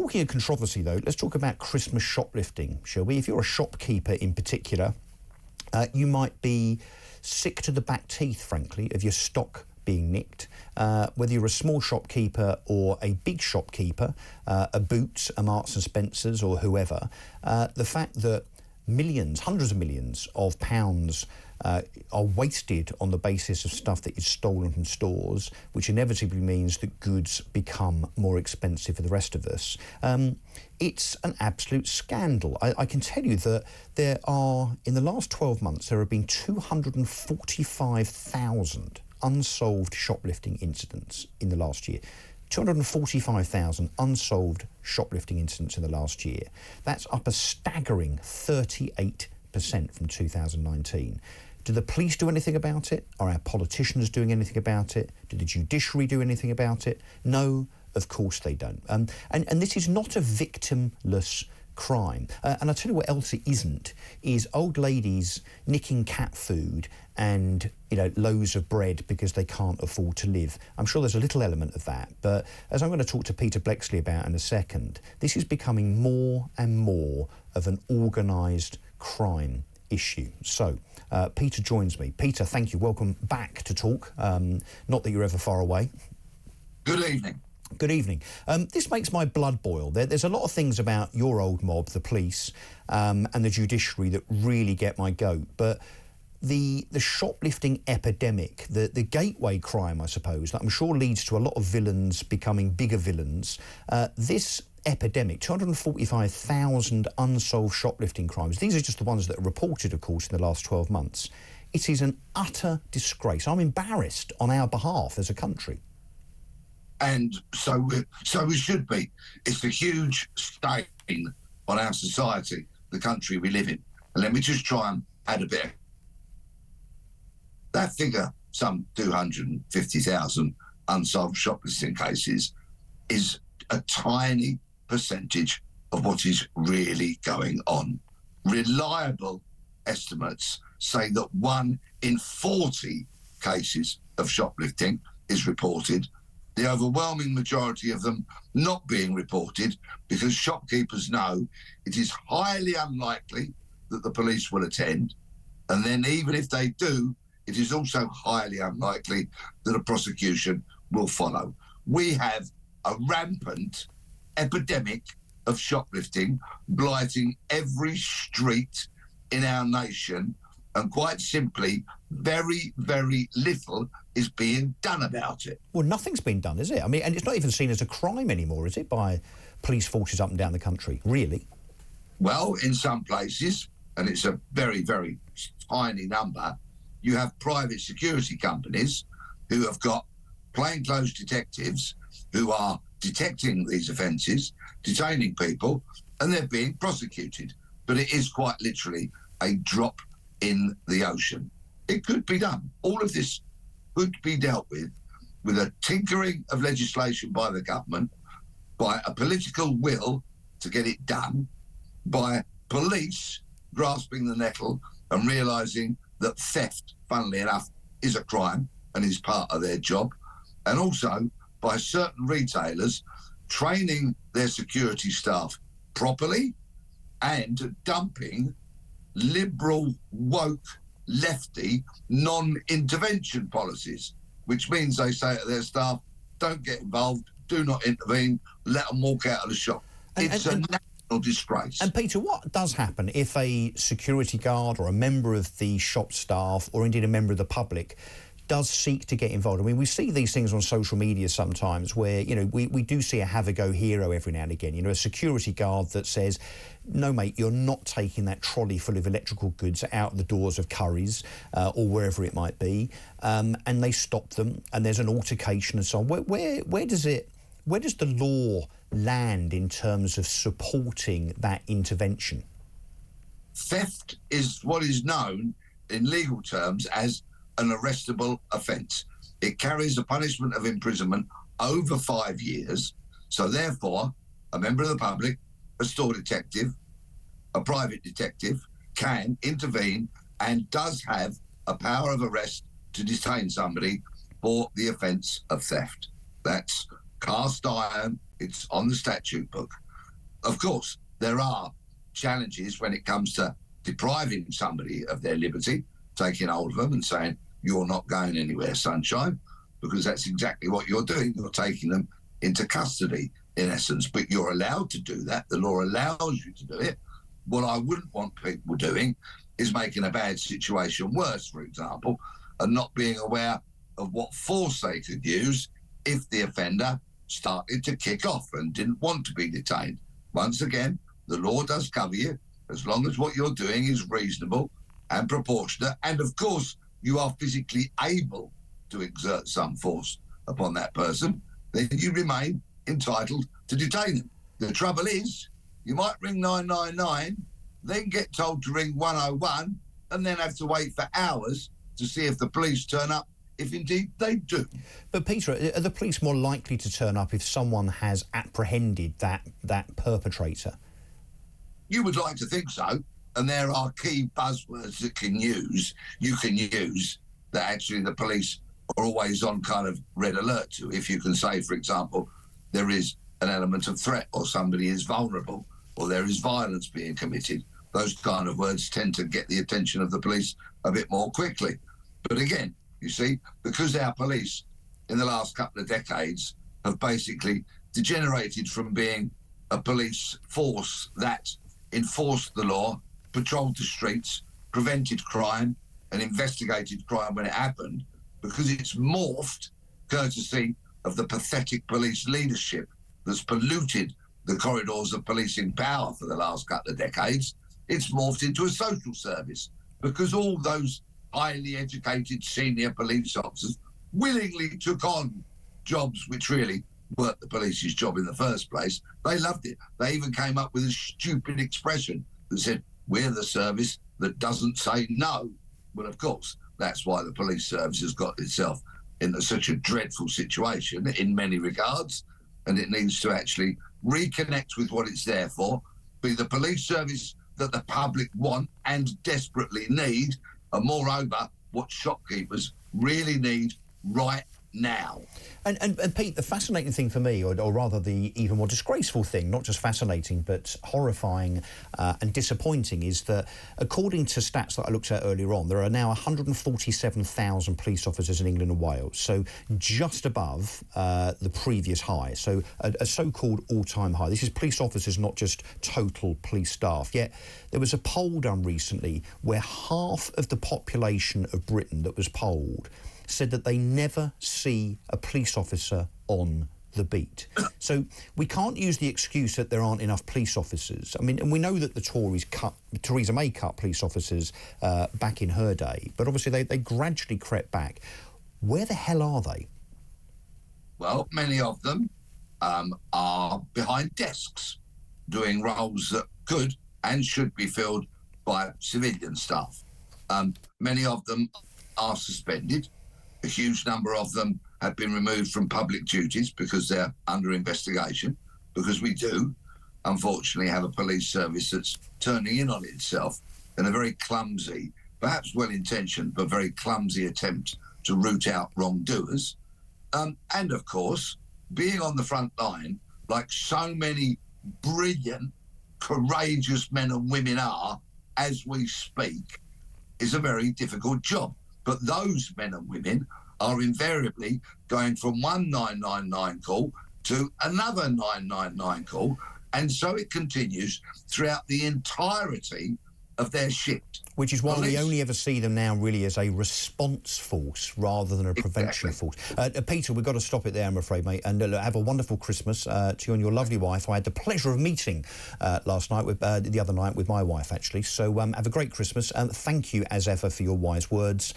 Talking of controversy, though, let's talk about Christmas shoplifting, shall we? If you're a shopkeeper in particular, you might be sick to the back teeth, frankly, of your stock being nicked. Whether you're a small shopkeeper or a big shopkeeper, a Boots, a Marks and Spencers or whoever, the fact that millions, hundreds of millions of pounds are wasted on the basis of stuff that is stolen from stores, which inevitably means that goods become more expensive for the rest of us. It's an absolute scandal. I can tell you that there are, in the last 12 months, there have been 245,000 unsolved shoplifting incidents in the last year. 245,000 unsolved shoplifting incidents in the last year. That's up a staggering 38% from 2019. Do the police do anything about it? Are our politicians doing anything about it? Do the judiciary do anything about it? No, of course they don't. And this is not a victimless crime. And I'll tell you what else it isn't, is old ladies nicking cat food and, you know, loaves of bread because they can't afford to live. I'm sure there's a little element of that, but as I'm going to talk to Peter Bleksley about in a second, this is becoming more and more of an organised crime issue. So, Peter joins me. Peter, thank you. Welcome back to Talk. Not that you're ever far away. Good evening. Good evening. This makes my blood boil. There's a lot of things about your old mob, the police, and the judiciary that really get my goat. But the shoplifting epidemic, the gateway crime, I suppose, that I'm sure leads to a lot of villains becoming bigger villains. This epidemic, 245,000 unsolved shoplifting crimes. These are just the ones that are reported, of course, in the last 12 months. It is an utter disgrace. I'm embarrassed on our behalf as a country. And so we should be. It's a huge stain on our society, the country we live in. And let me just try and add a bit. That figure, some 250,000 unsolved shoplifting cases, is a tiny percentage of what is really going on. Reliable estimates say that 1 in 40 cases of shoplifting is reported, the overwhelming majority of them not being reported because shopkeepers know it is highly unlikely that the police will attend, and then even if they do, it is also highly unlikely that a prosecution will follow. We have a rampant epidemic of shoplifting blighting every street in our nation, and quite simply, very, very little is being done about it. Well, nothing's been done, is it? I mean, and it's not even seen as a crime anymore, is it, by police forces up and down the country, really? Well, in some places, and it's a very, very tiny number, you have private security companies who have got plainclothes detectives who are detecting these offences, detaining people, and they're being prosecuted. But it is quite literally a drop in the ocean. It could be done. All of this could be dealt with a tinkering of legislation by the government, by a political will to get it done, by police grasping the nettle and realising that theft, funnily enough, is a crime and is part of their job, and also by certain retailers training their security staff properly and dumping liberal, woke, lefty, non-intervention policies, which means they say to their staff, don't get involved, do not intervene, let them walk out of the shop. It's a national disgrace. And Peter, what does happen if a security guard or a member of the shop staff or indeed a member of the public does seek to get involved? I mean, we see these things on social media sometimes where, you know, we do see a have-a-go hero every now and again, you know, a security guard that says, no, mate, you're not taking that trolley full of electrical goods out the doors of Curry's or wherever it might be, and they stop them and there's an altercation and so on. Where does the law land in terms of supporting that intervention? Theft is what is known in legal terms as an arrestable offence. It carries a punishment of imprisonment over 5 years. So therefore, a member of the public, a store detective, a private detective can intervene and does have a power of arrest to detain somebody for the offence of theft. That's cast iron. It's on the statute book. Of course, there are challenges when it comes to depriving somebody of their liberty, taking hold of them and saying, you're not going anywhere, sunshine, because that's exactly what you're doing. You're taking them into custody, in essence, but you're allowed to do that. The law allows you to do it. What I wouldn't want people doing is making a bad situation worse, for example, and not being aware of what force they could use if the offender started to kick off and didn't want to be detained. Once again, the law does cover you as long as what you're doing is reasonable and proportionate. And of course, you are physically able to exert some force upon that person, then you remain entitled to detain them. The trouble is, you might ring 999, then get told to ring 101, and then have to wait for hours to see if the police turn up, if indeed they do. But Peter, are the police more likely to turn up if someone has apprehended that perpetrator? You would like to think so, and there are key buzzwords that you can use that actually the police are always on kind of red alert to. If you can say, for example, there is an element of threat, or somebody is vulnerable, or there is violence being committed, those kind of words tend to get the attention of the police a bit more quickly. But again, you see, because our police in the last couple of decades have basically degenerated from being a police force that enforced the law, patrolled the streets, prevented crime and investigated crime when it happened, because it's morphed courtesy of the pathetic police leadership that's polluted the corridors of policing power for the last couple of decades, it's morphed into a social service, because all those highly educated senior police officers willingly took on jobs which really weren't the police's job in the first place. They loved it. They even came up with a stupid expression that said, we're the service that doesn't say no. Well, of course, that's why the police service has got itself in such a dreadful situation in many regards, and it needs to actually reconnect with what it's there for, be the police service that the public want and desperately need, and moreover, what shopkeepers really need right now. And Pete, the fascinating thing for me, or rather the even more disgraceful thing, not just fascinating but horrifying and disappointing, is that according to stats that I looked at earlier on, there are now 147,000 police officers in England and Wales, so just above the previous high, so a so-called all-time high. This is police officers, not just total police staff. Yet there was a poll done recently where half of the population of Britain that was polled said that they never see a police officer on the beat. So we can't use the excuse that there aren't enough police officers. I mean, and we know that the Tories cut, Theresa May cut police officers back in her day, but obviously they gradually crept back. Where the hell are they? Well, many of them are behind desks doing roles that could and should be filled by civilian staff. Many of them are suspended. A huge number of them have been removed from public duties because they're under investigation, because we do, unfortunately, have a police service that's turning in on itself in a very clumsy, perhaps well-intentioned, but very clumsy attempt to root out wrongdoers. And, of course, being on the front line, like so many brilliant, courageous men and women are as we speak, is a very difficult job. But those men and women are invariably going from one 999 call to another 999 call, and so it continues throughout the entirety of their shift. Which is why we only ever see them now really as a response force rather than a prevention force. Peter, we've got to stop it there, I'm afraid, mate. And have a wonderful Christmas to you and your lovely wife. I had the pleasure of meeting last night, the other night, with my wife, actually. So have a great Christmas. And thank you, as ever, for your wise words.